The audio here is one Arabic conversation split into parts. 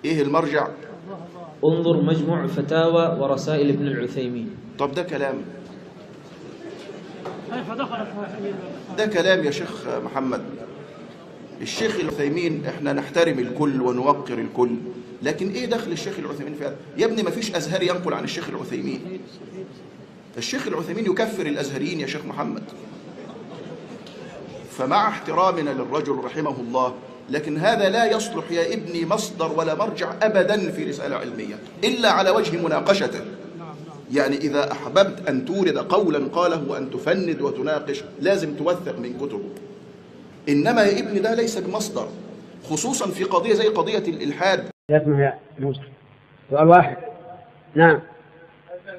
إيه المرجع؟ انظر مجموع فتاوى ورسائل ابن العثيمين. طب ده كلام يا شيخ محمد. الشيخ العثيمين احنا نحترم الكل ونوقر الكل، لكن ايه دخل الشيخ العثيمين في هذا؟ يا ابني ما فيش ازهري ينقل عن الشيخ العثيمين. الشيخ العثيمين يكفر الازهريين يا شيخ محمد. فمع احترامنا للرجل رحمه الله، لكن هذا لا يصلح يا ابني مصدر ولا مرجع ابدا في رسالة علمية الا على وجه مناقشته. يعني إذا أحببت أن تورد قولا قاله وأن تفند وتناقش لازم توثق من كتبه. إنما يا ابني ده ليس بمصدر، خصوصا في قضية زي قضية الإلحاد. اسمه يا موسى سؤال واحد. نعم.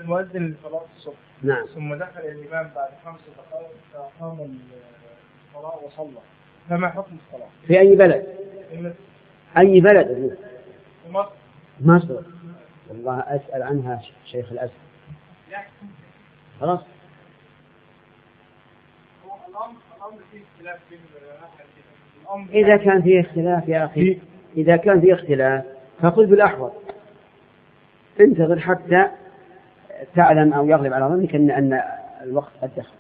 المؤذن لصلاة الصبح. نعم. ثم دخل الإمام بعد 5 دقائق فأقام الصلاة وصلى، فما حكم الصلاة؟ في أي بلد؟ أي بلد؟ في مصر. مصر. والله أسأل عنها شيخ الأزهر. خلاص. الأمر فيه اختلاف بين إذا كان فيه اختلاف يا أخي، إذا كان فيه اختلاف فخذ بالأحوط، انتظر حتى تعلم أو يغلب على ظنك أن الوقت قد دخل.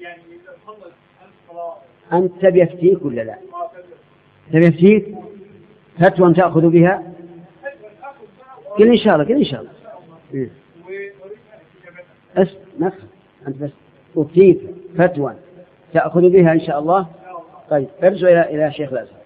يعني الصلاة أنت تبي يفتيك ولا لا؟ تبي يفتيك فتوى تأخذ بها؟ قل إن شاء الله، قل إن شاء الله. نفس أنت بس أفتيك فتوى تأخذ بها إن شاء الله. طيب ارجع إلى شيخ الأزهر.